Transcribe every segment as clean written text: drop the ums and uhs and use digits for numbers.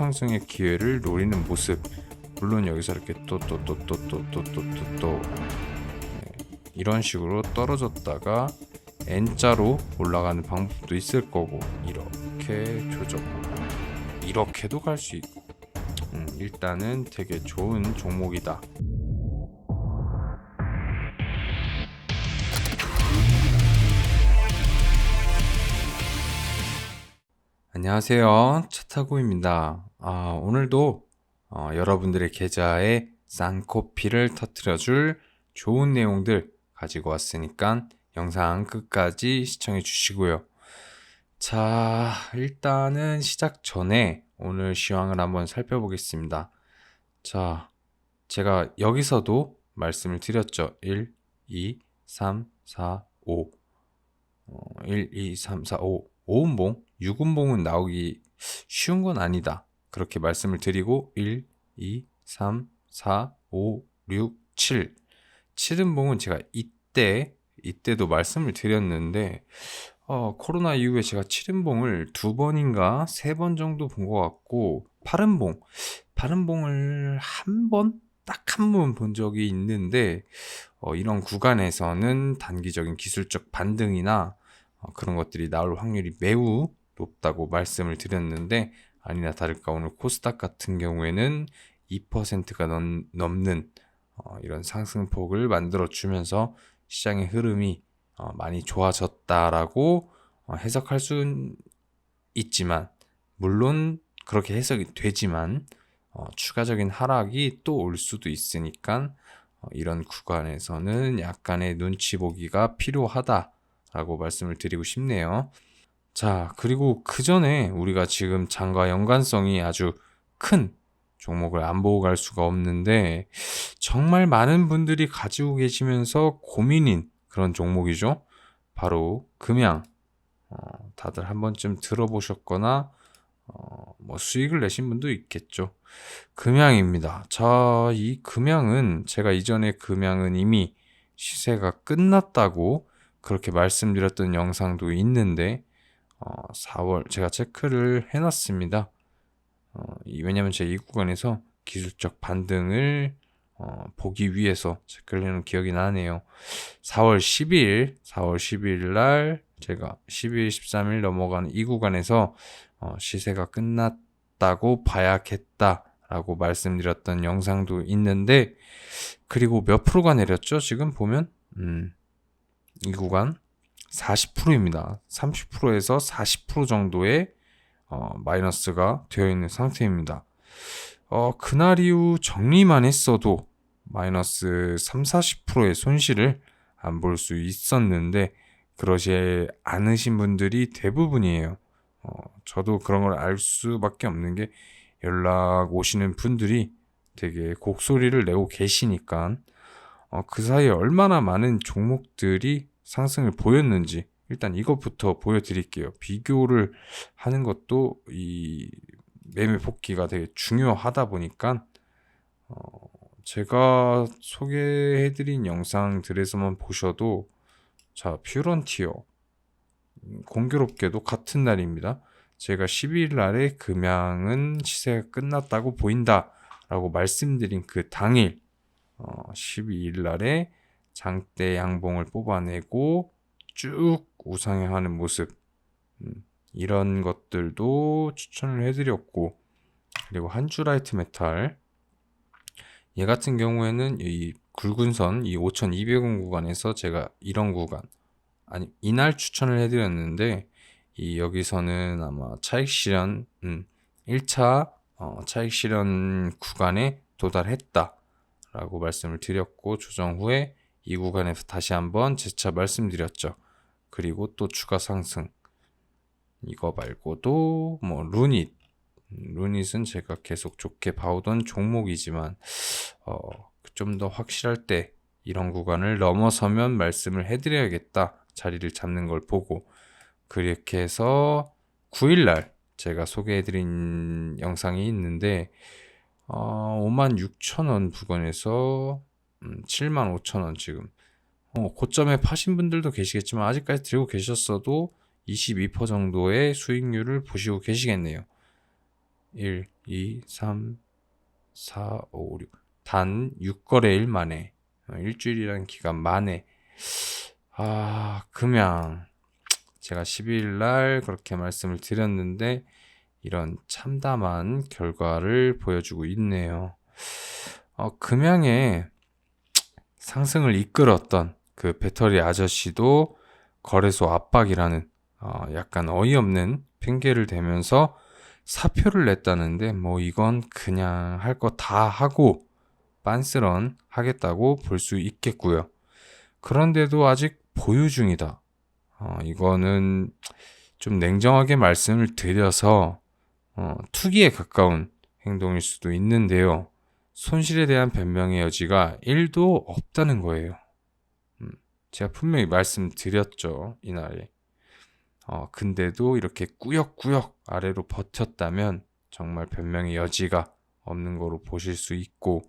상승의 기회를 노리는 모습. 물론 여기서 이렇게 또 이런 식으로 떨어졌다가 N자로 올라가는 방법도 있을 거고, 이렇게 조정, 이렇게도 갈 수 있고, 일단은 되게 좋은 종목이다. 안녕하세요, 차타구입니다. 오늘도 여러분들의 계좌에 쌍코피를 터뜨려줄 좋은 내용들 가지고 왔으니까 영상 끝까지 시청해 주시고요. 자, 일단은 시작 전에 오늘 시황을 한번 살펴보겠습니다. 자, 제가 여기서도 말씀을 드렸죠. 1, 2, 3, 4, 5 1, 2, 3, 4, 5 5음봉, 6음봉은 나오기 쉬운 건 아니다, 그렇게 말씀을 드리고 1, 2, 3, 4, 5, 6, 7 7음봉은 제가 이때도 말씀을 드렸는데 코로나 이후에 제가 7음봉을 2번인가 3번 정도 본 것 같고, 8음봉을 딱 한 번 본 적이 있는데, 이런 구간에서는 단기적인 기술적 반등이나 그런 것들이 나올 확률이 매우 높다고 말씀을 드렸는데, 아니나 다를까 오늘 코스닥 같은 경우에는 2%가 넘는 이런 상승폭을 만들어 주면서 시장의 흐름이 많이 좋아졌다라고 해석할 수는 있지만, 물론 그렇게 해석이 되지만 추가적인 하락이 또 올 수도 있으니까 이런 구간에서는 약간의 눈치 보기가 필요하다라고 말씀을 드리고 싶네요. 자, 그리고 그 전에 우리가 지금 장과 연관성이 아주 큰 종목을 안 보고 갈 수가 없는데, 정말 많은 분들이 가지고 계시면서 고민인 그런 종목이죠. 바로 금양. 다들 한 번쯤 들어보셨거나 수익을 내신 분도 있겠죠. 금양입니다. 자, 이 금양은 제가 이전에 금양은 이미 시세가 끝났다고 그렇게 말씀드렸던 영상도 있는데, 4월 제가 체크를 해놨습니다. 왜냐면 제가 이 구간에서 기술적 반등을 보기 위해서 체크를 해놓은 기억이 나네요. 4월 10일 날 제가 12일, 13일 넘어가는 이 구간에서 시세가 끝났다고 봐야겠다라고 말씀드렸던 영상도 있는데, 그리고 몇 프로가 내렸죠? 지금 보면 이 구간 40%입니다. 30%에서 40% 정도의 마이너스가 되어 있는 상태입니다. 그날 이후 정리만 했어도 마이너스 3, 40%의 손실을 안 볼 수 있었는데, 그러지 않으신 분들이 대부분이에요. 저도 그런 걸 알 수밖에 없는 게, 연락 오시는 분들이 되게 곡소리를 내고 계시니까 그 사이에 얼마나 많은 종목들이 상승을 보였는지 일단 이것부터 보여드릴게요. 비교를 하는 것도 이 매매 복귀가 되게 중요하다 보니까 제가 소개해드린 영상들에서만 보셔도, 자, 퓨런티어 공교롭게도 같은 날입니다. 제가 12일 날에 금양은 시세가 끝났다고 보인다 라고 말씀드린 그 당일 12일 날에 장대 양봉을 뽑아내고 쭉 우상향하는 모습, 이런 것들도 추천을 해드렸고, 그리고 한주라이트 메탈, 얘 같은 경우에는 이 굵은 선, 이 5200원 구간에서 제가 이런 구간, 이날 추천을 해드렸는데, 여기서는 아마 차익 실현 1차 차익 실현 구간에 도달했다 라고 말씀을 드렸고, 조정 후에 이 구간에서 다시 한번 재차 말씀드렸죠. 그리고 또 추가 상승. 이거 말고도 루닛은 제가 계속 좋게 봐오던 종목이지만 좀 더 확실할 때 이런 구간을 넘어서면 말씀을 해드려야겠다, 자리를 잡는 걸 보고. 그렇게 해서 9일날 제가 소개해드린 영상이 있는데, 56,000원 부근에서 75,000원, 지금 고점에 파신 분들도 계시겠지만 아직까지 들고 계셨어도 22% 정도의 수익률을 보시고 계시겠네요. 1, 2, 3, 4, 5, 6. 단 6거래일 만에, 일주일이라는 기간 만에, 그냥 제가 12일 날 그렇게 말씀을 드렸는데 이런 참담한 결과를 보여주고 있네요. 금양의 상승을 이끌었던 그 배터리 아저씨도 거래소 압박이라는 약간 어이없는 핑계를 대면서 사표를 냈다는데, 뭐 이건 그냥 할 거 다 하고 빤스런 하겠다고 볼 수 있겠고요. 그런데도 아직 보유 중이다. 이거는 좀 냉정하게 말씀을 드려서 투기에 가까운 행동일 수도 있는데요. 손실에 대한 변명의 여지가 1도 없다는 거예요. 제가 분명히 말씀드렸죠, 이날에. 근데도 이렇게 꾸역꾸역 아래로 버텼다면 정말 변명의 여지가 없는 거로 보실 수 있고,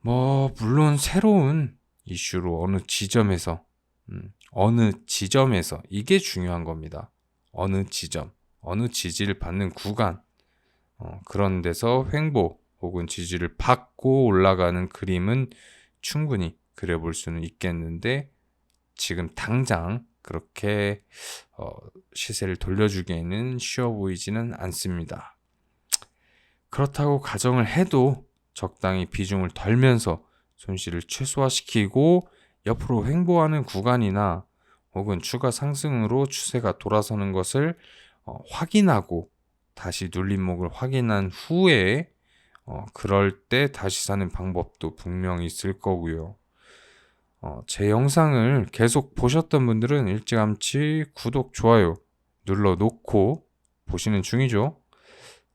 물론 새로운 이슈로 어느 지점에서 이게 중요한 겁니다. 어느 지점, 어느 지지를 받는 구간, 그런 데서 횡보 혹은 지지를 받고 올라가는 그림은 충분히 그려볼 수는 있겠는데, 지금 당장 그렇게 시세를 돌려주기에는 쉬워 보이지는 않습니다. 그렇다고 가정을 해도 적당히 비중을 덜면서 손실을 최소화시키고 옆으로 횡보하는 구간이나 혹은 추가 상승으로 추세가 돌아서는 것을 확인하고 다시 눌림목을 확인한 후에 그럴 때 다시 사는 방법도 분명히 있을 거고요. 제 영상을 계속 보셨던 분들은 일찌감치 구독, 좋아요 눌러놓고 보시는 중이죠.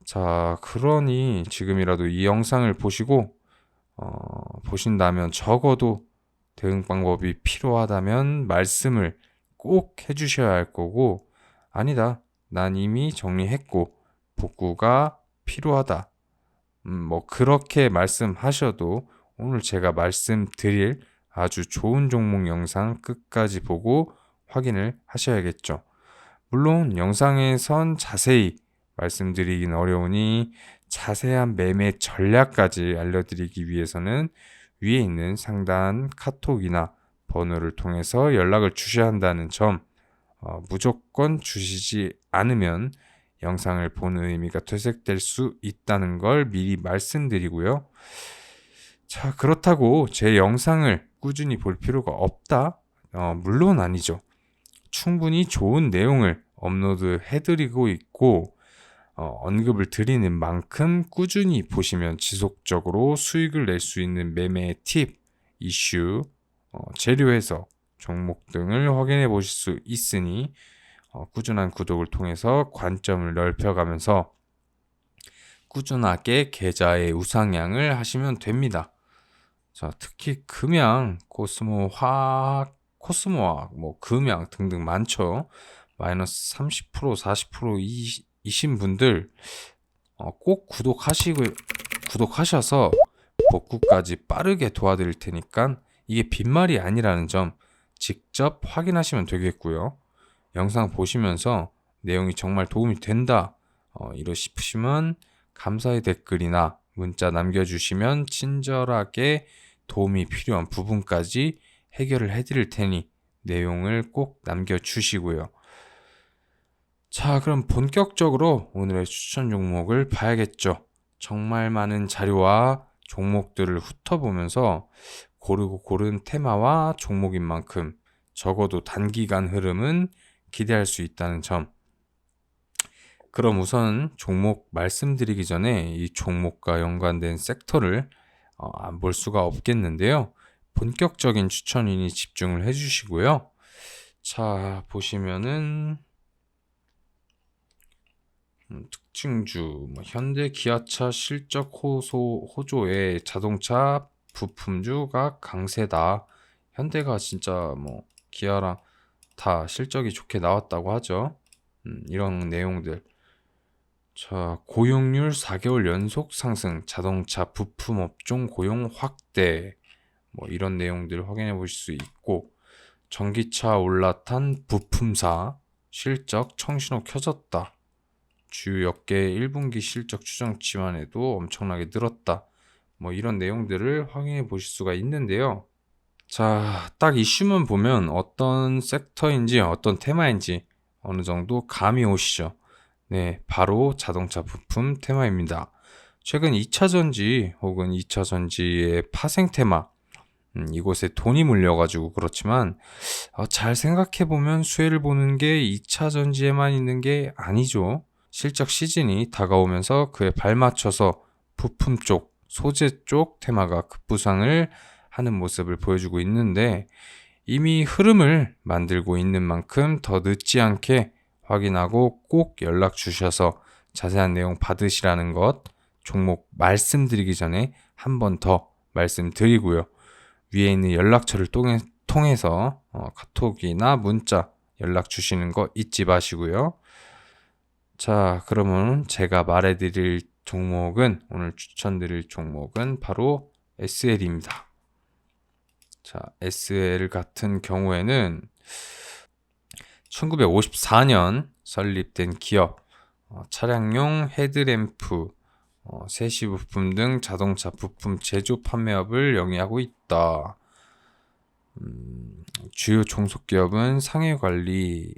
자, 그러니 지금이라도 이 영상을 보신다면 적어도 대응 방법이 필요하다면 말씀을 꼭 해주셔야 할 거고, 아니다, 난 이미 정리했고 복구가 필요하다, 그렇게 말씀하셔도 오늘 제가 말씀드릴 아주 좋은 종목 영상 끝까지 보고 확인을 하셔야겠죠. 물론 영상에선 자세히 말씀드리긴 어려우니 자세한 매매 전략까지 알려드리기 위해서는 위에 있는 상단 카톡이나 번호를 통해서 연락을 주셔야 한다는 점, 무조건 주시지 않으면 영상을 보는 의미가 퇴색될 수 있다는 걸 미리 말씀드리고요. 자, 그렇다고 제 영상을 꾸준히 볼 필요가 없다? 물론 아니죠. 충분히 좋은 내용을 업로드 해드리고 있고, 언급을 드리는 만큼 꾸준히 보시면 지속적으로 수익을 낼 수 있는 매매 팁, 이슈, 재료 해석, 종목 등을 확인해 보실 수 있으니 꾸준한 구독을 통해서 관점을 넓혀가면서 꾸준하게 계좌의 우상향을 하시면 됩니다. 자, 특히 금양, 코스모화학, 금양 등등 많죠. 마이너스 30%, 40% 이신 분들 꼭 구독하셔서 복구까지 빠르게 도와드릴 테니까 이게 빈말이 아니라는 점 직접 확인하시면 되겠고요. 영상 보시면서 내용이 정말 도움이 된다 이러시면 감사의 댓글이나 문자 남겨주시면 친절하게 도움이 필요한 부분까지 해결을 해드릴 테니 내용을 꼭 남겨주시고요. 자, 그럼 본격적으로 오늘의 추천 종목을 봐야겠죠. 정말 많은 자료와 종목들을 훑어보면서 고르고 고른 테마와 종목인 만큼 적어도 단기간 흐름은 기대할 수 있다는 점. 그럼 우선 종목 말씀드리기 전에 이 종목과 연관된 섹터를 안 볼 수가 없겠는데요. 본격적인 추천이니 집중을 해주시고요. 자, 보시면은 특징주, 현대 기아차 실적 호조에 자동차 부품주가 강세다. 현대가 진짜 기아랑 다 실적이 좋게 나왔다고 하죠. 이런 내용들. 자, 고용률 4개월 연속 상승, 자동차 부품 업종 고용 확대, 이런 내용들을 확인해 보실 수 있고, 전기차 올라탄 부품사 실적 청신호 켜졌다. 주요 역계 1분기 실적 추정치만 해도 엄청나게 늘었다. 뭐 이런 내용들을 확인해 보실 수가 있는데요. 자, 딱 이슈만 보면 어떤 섹터인지 어떤 테마인지 어느 정도 감이 오시죠? 네, 바로 자동차 부품 테마입니다. 최근 2차 전지 혹은 2차 전지의 파생 테마, 이곳에 돈이 물려가지고 그렇지만 잘 생각해보면 수혜를 보는 게 2차 전지에만 있는 게 아니죠. 실적 시즌이 다가오면서 그에 발맞춰서 부품 쪽, 소재 쪽 테마가 급부상을 하는 모습을 보여주고 있는데 이미 흐름을 만들고 있는 만큼 더 늦지 않게 확인하고 꼭 연락 주셔서 자세한 내용 받으시라는 것 종목 말씀드리기 전에 한 번 더 말씀드리고요. 위에 있는 연락처를 통해서 카톡이나 문자 연락 주시는 거 잊지 마시고요. 자, 그러면 제가 말해드릴 종목은 오늘 추천드릴 종목은 바로 SL입니다. 자, SL 같은 경우에는 1954년 설립된 기업, 차량용 헤드램프, 세시 부품 등 자동차 부품 제조 판매업을 영위하고 있다. 주요 종속 기업은 상해관리,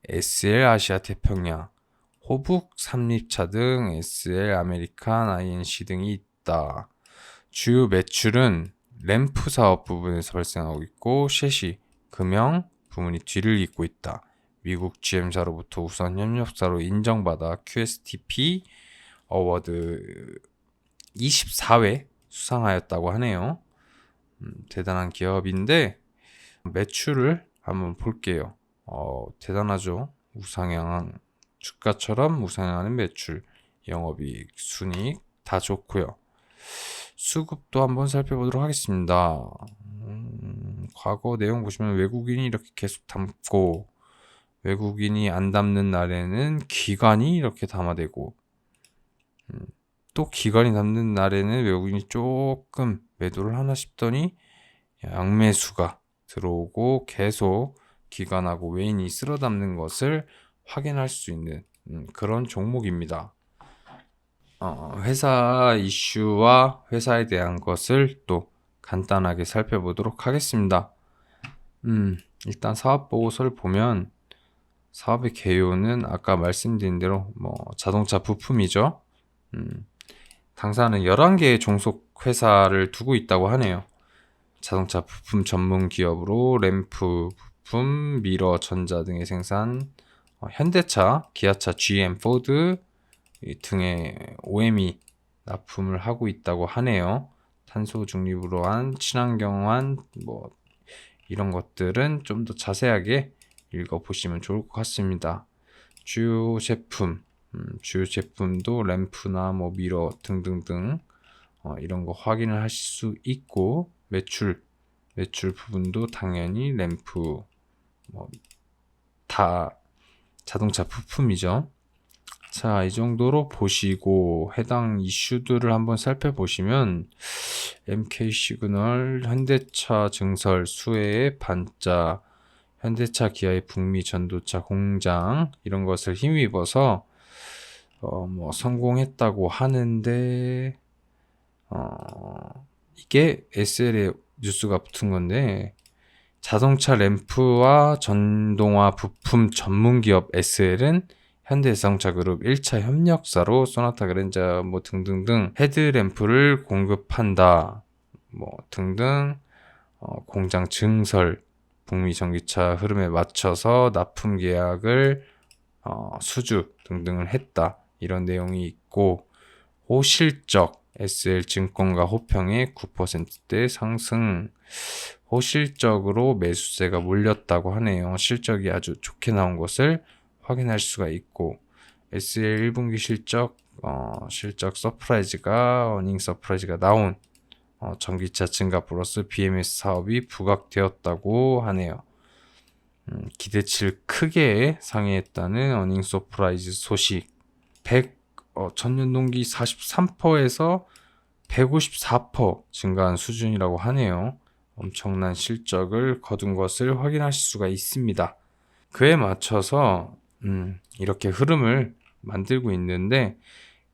SL 아시아 태평양, 호북 삼립차 등 SL 아메리칸 INC 등이 있다. 주요 매출은 램프 사업 부분에서 발생하고 있고 셰시, 금형 부문이 뒤를 잇고 있다. 미국 GM사로부터 우선 협력사로 인정받아 QSTP 어워드 24회 수상하였다고 하네요. 대단한 기업인데 매출을 한번 볼게요. 대단하죠. 우상향한 주가처럼 우상향하는 매출, 영업이익, 순이익 다 좋고요. 수급도 한번 살펴보도록 하겠습니다. 과거 내용 보시면 외국인이 이렇게 계속 담고 외국인이 안 담는 날에는 기관이 이렇게 담아대고 또 기관이 담는 날에는 외국인이 조금 매도를 하나 싶더니 양매수가 들어오고 계속 기관하고 외인이 쓸어 담는 것을 확인할 수 있는 그런 종목입니다. 회사 이슈와 회사에 대한 것을 또 간단하게 살펴보도록 하겠습니다. 일단 사업 보고서를 보면 사업의 개요는 아까 말씀드린 대로 자동차 부품이죠. 당사는 11개의 종속 회사를 두고 있다고 하네요. 자동차 부품 전문 기업으로 램프 부품, 미러, 전자 등의 생산, 현대차, 기아차, GM, 포드 등의 OEM 납품을 하고 있다고 하네요. 탄소 중립으로 한 친환경한 이런 것들은 좀 더 자세하게 읽어보시면 좋을 것 같습니다. 주요 제품도 램프나 미러 등등등 이런 거 확인을 하실 수 있고 매출 부분도 당연히 램프 다 자동차 부품이죠. 자, 이 정도로 보시고 해당 이슈들을 한번 살펴보시면 MK 시그널, 현대차 증설, 수혜의 반자, 현대차 기아의 북미 전도차 공장 이런 것을 힘입어서 성공했다고 하는데 이게 SL에 뉴스가 붙은 건데 자동차 램프와 전동화 부품 전문 기업 SL은 현대자동차그룹 1차 협력사로 소나타 그랜저 등등등 헤드램프를 공급한다 등등 공장 증설 북미 전기차 흐름에 맞춰서 납품 계약을 수주 등등을 했다 이런 내용이 있고 호실적 SL 증권가 호평의 9%대 상승 호실적으로 매수세가 몰렸다고 하네요. 실적이 아주 좋게 나온 것을 확인할 수가 있고 SL 1분기 실적 서프라이즈가 어닝 서프라이즈가 나온 전기차 증가 플러스 BMS 사업이 부각되었다고 하네요. 기대치를 크게 상회했다는 어닝 서프라이즈 소식. 전년 동기 43%에서 154% 증가한 수준이라고 하네요. 엄청난 실적을 거둔 것을 확인하실 수가 있습니다. 그에 맞춰서 이렇게 흐름을 만들고 있는데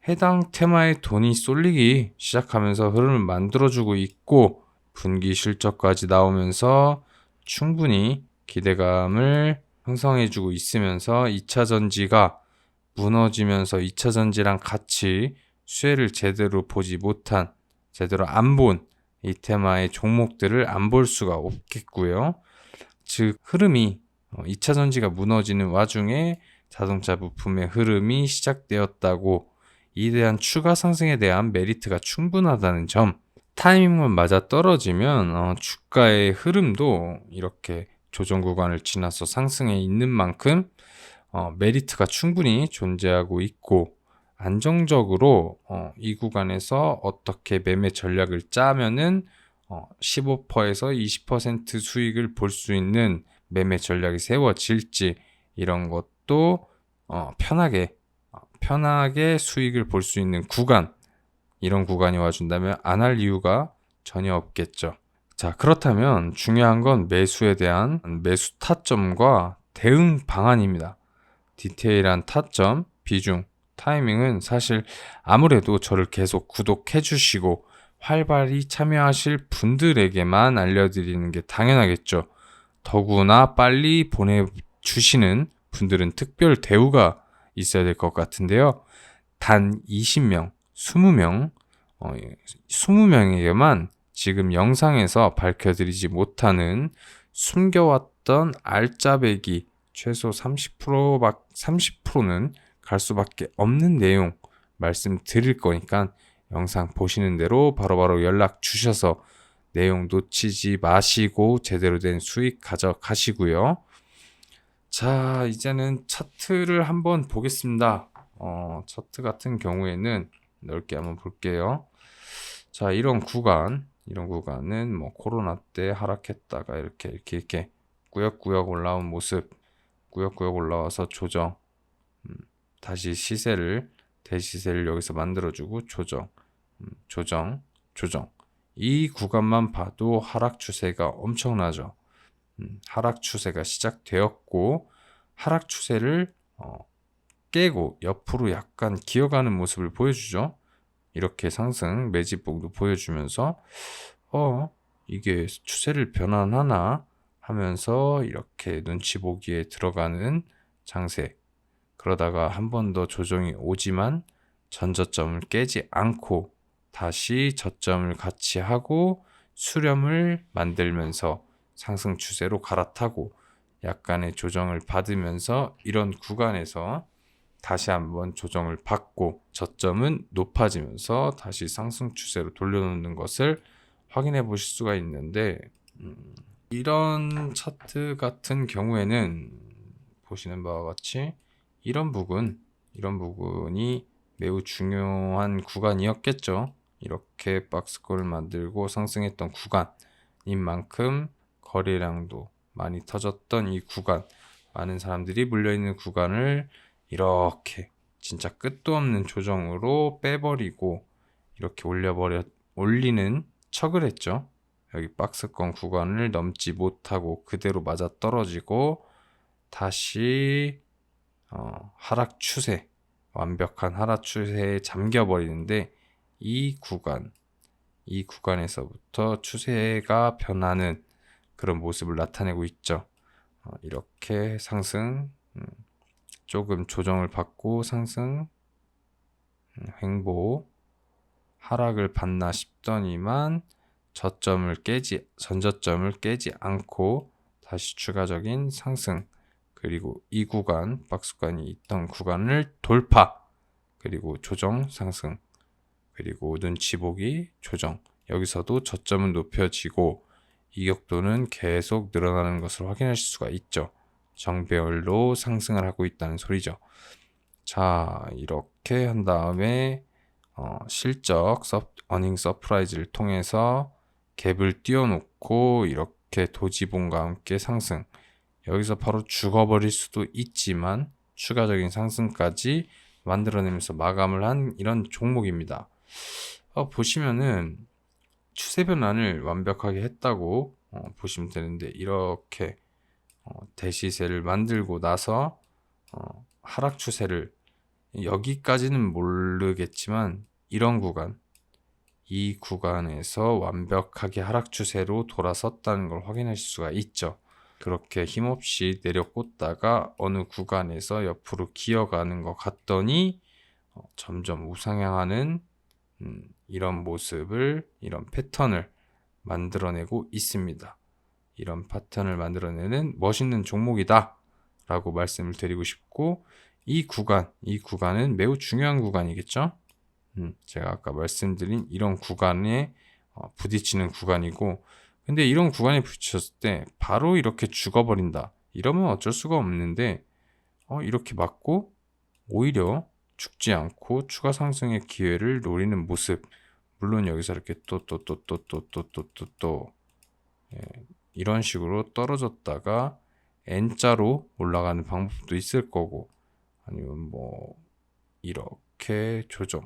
해당 테마에 돈이 쏠리기 시작하면서 흐름을 만들어주고 있고 분기 실적까지 나오면서 충분히 기대감을 형성해주고 있으면서 2차 전지가 무너지면서 2차 전지랑 같이 수혜를 제대로 보지 못한, 제대로 안 본 이 테마의 종목들을 안 볼 수가 없겠고요. 즉 흐름이 2차 전지가 무너지는 와중에 자동차 부품의 흐름이 시작되었다고, 이에 대한 추가 상승에 대한 메리트가 충분하다는 점, 타이밍만 맞아 떨어지면 주가의 흐름도 이렇게 조정 구간을 지나서 상승해 있는 만큼 메리트가 충분히 존재하고 있고, 안정적으로 이 구간에서 어떻게 매매 전략을 짜면은 15%에서 20% 수익을 볼 수 있는 매매 전략이 세워질지, 이런 것도 편하게 수익을 볼 수 있는 구간, 이런 구간이 와준다면 안 할 이유가 전혀 없겠죠. 자, 그렇다면 중요한 건 매수에 대한 매수 타점과 대응 방안입니다. 디테일한 타점, 비중, 타이밍은 사실 아무래도 저를 계속 구독해 주시고 활발히 참여하실 분들에게만 알려드리는 게 당연하겠죠. 더구나 빨리 보내주시는 분들은 특별 대우가 있어야 될 것 같은데요. 단 20명, 20명, 20명에게만 지금 영상에서 밝혀드리지 못하는 숨겨왔던 알짜배기 최소 30%는 갈 수밖에 없는 내용 말씀드릴 거니까 영상 보시는 대로 바로바로 연락 주셔서 내용 놓치지 마시고 제대로 된 수익 가져가시고요. 자, 이제는 차트를 한번 보겠습니다. 차트 같은 경우에는 넓게 한번 볼게요. 자, 이런 구간은 뭐 코로나 때 하락했다가 이렇게 꾸역꾸역 올라온 모습, 꾸역꾸역 올라와서 조정, 다시 대시세를 여기서 만들어주고 조정, 조정. 이 구간만 봐도 하락 추세가 엄청나죠. 하락 추세가 시작되었고, 하락 추세를 깨고 옆으로 약간 기어가는 모습을 보여주죠. 이렇게 상승 매집봉도 보여주면서 이게 추세를 변환하나 하면서 이렇게 눈치 보기에 들어가는 장세. 그러다가 한 번 더 조정이 오지만 전저점을 깨지 않고 다시 저점을 같이 하고 수렴을 만들면서 상승 추세로 갈아타고 약간의 조정을 받으면서 이런 구간에서 다시 한번 조정을 받고 저점은 높아지면서 다시 상승 추세로 돌려놓는 것을 확인해 보실 수가 있는데, 이런 차트 같은 경우에는 보시는 바와 같이 이런 부분이 매우 중요한 구간이었겠죠. 이렇게 박스권을 만들고 상승했던 구간인 만큼 거래량도 많이 터졌던 이 구간, 많은 사람들이 몰려있는 구간을 이렇게 진짜 끝도 없는 조정으로 빼버리고 이렇게 올리는 척을 했죠. 여기 박스권 구간을 넘지 못하고 그대로 맞아 떨어지고 다시 하락 추세, 완벽한 하락 추세에 잠겨버리는데, 이 구간에서부터 추세가 변하는 그런 모습을 나타내고 있죠. 이렇게 상승, 조금 조정을 받고 상승, 횡보, 하락을 받나 싶더니만 전저점을 깨지 않고 다시 추가적인 상승, 그리고 이 구간, 박스권이 있던 구간을 돌파, 그리고 조정, 상승, 그리고 눈치 보기, 조정. 여기서도 저점은 높여지고 이격도는 계속 늘어나는 것을 확인하실 수가 있죠. 정배열로 상승을 하고 있다는 소리죠. 자, 이렇게 한 다음에 실적 어닝 서프라이즈를 통해서 갭을 띄워놓고 이렇게 도지봉과 함께 상승. 여기서 바로 죽어버릴 수도 있지만 추가적인 상승까지 만들어내면서 마감을 한 이런 종목입니다. 보시면은 추세 변환을 완벽하게 했다고 보시면 되는데, 이렇게 대시세를 만들고 나서 하락 추세를 여기까지는 모르겠지만 이런 구간, 이 구간에서 완벽하게 하락 추세로 돌아섰다는 걸 확인하실 수가 있죠. 그렇게 힘없이 내려 꽂다가 어느 구간에서 옆으로 기어가는 것 같더니 점점 우상향하는 이런 모습을, 이런 패턴을 만들어내고 있습니다. 이런 패턴을 만들어내는 멋있는 종목이다 라고 말씀을 드리고 싶고, 이 구간은 매우 중요한 구간이겠죠. 제가 아까 말씀드린 이런 구간에 부딪히는 구간이고, 근데 이런 구간에 부딪혔을 때 바로 이렇게 죽어버린다 이러면 어쩔 수가 없는데, 이렇게 맞고 오히려 죽지 않고 추가 상승의 기회를 노리는 모습, 물론 여기서 이렇게 또 이런 식으로 떨어졌다가 N자로 올라가는 방법도 있을 거고, 아니면 뭐 이렇게 조정,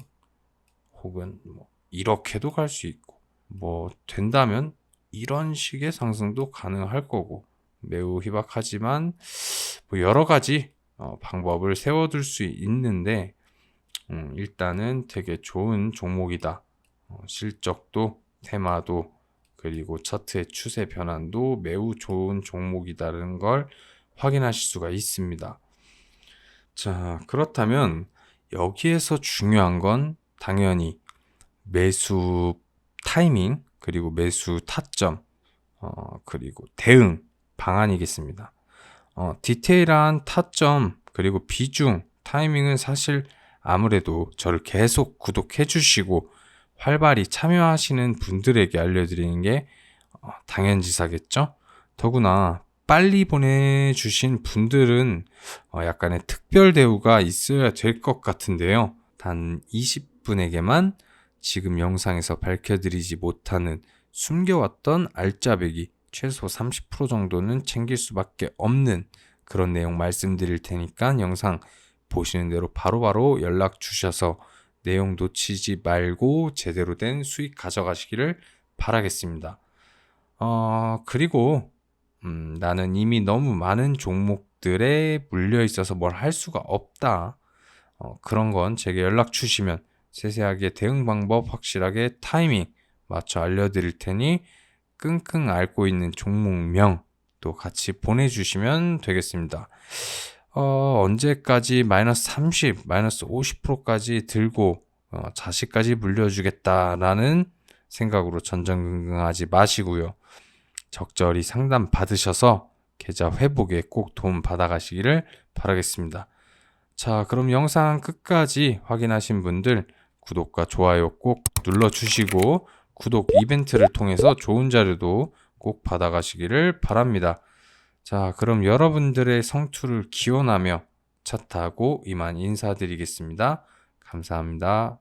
혹은 뭐 이렇게도 갈 수 있고, 뭐 된다면 이런 식의 상승도 가능할 거고, 매우 희박하지만 뭐 여러 가지 방법을 세워둘 수 있는데, 일단은 되게 좋은 종목이다. 실적도 테마도 그리고 차트의 추세 변환도 매우 좋은 종목이다라는 걸 확인하실 수가 있습니다. 자, 그렇다면 여기에서 중요한 건 당연히 매수 타이밍, 그리고 매수 타점, 그리고 대응 방안이겠습니다. 디테일한 타점, 그리고 비중, 타이밍은 사실 아무래도 저를 계속 구독해 주시고 활발히 참여하시는 분들에게 알려드리는 게 당연지사겠죠? 더구나 빨리 보내주신 분들은 약간의 특별 대우가 있어야 될 것 같은데요. 단 20분에게만 지금 영상에서 밝혀드리지 못하는 숨겨왔던 알짜배기 최소 30% 정도는 챙길 수밖에 없는 그런 내용 말씀드릴 테니까 영상 보시는 대로 바로바로 연락 주셔서 내용 놓치지 말고 제대로 된 수익 가져가시기를 바라겠습니다. 그리고 나는 이미 너무 많은 종목들에 물려 있어서 뭘 할 수가 없다. 그런 건 제게 연락 주시면 세세하게 대응 방법, 확실하게 타이밍 맞춰 알려드릴 테니 끙끙 앓고 있는 종목명 또 같이 보내주시면 되겠습니다. 언제까지 마이너스 30, 마이너스 50%까지 들고 자식까지 물려주겠다라는 생각으로 전전긍긍하지 마시고요. 적절히 상담 받으셔서 계좌 회복에 꼭 도움 받아가시기를 바라겠습니다. 자, 그럼 영상 끝까지 확인하신 분들 구독과 좋아요 꼭 눌러주시고 구독 이벤트를 통해서 좋은 자료도 꼭 받아가시기를 바랍니다. 자, 그럼 여러분들의 성투를 기원하며 차 타고 이만 인사드리겠습니다. 감사합니다.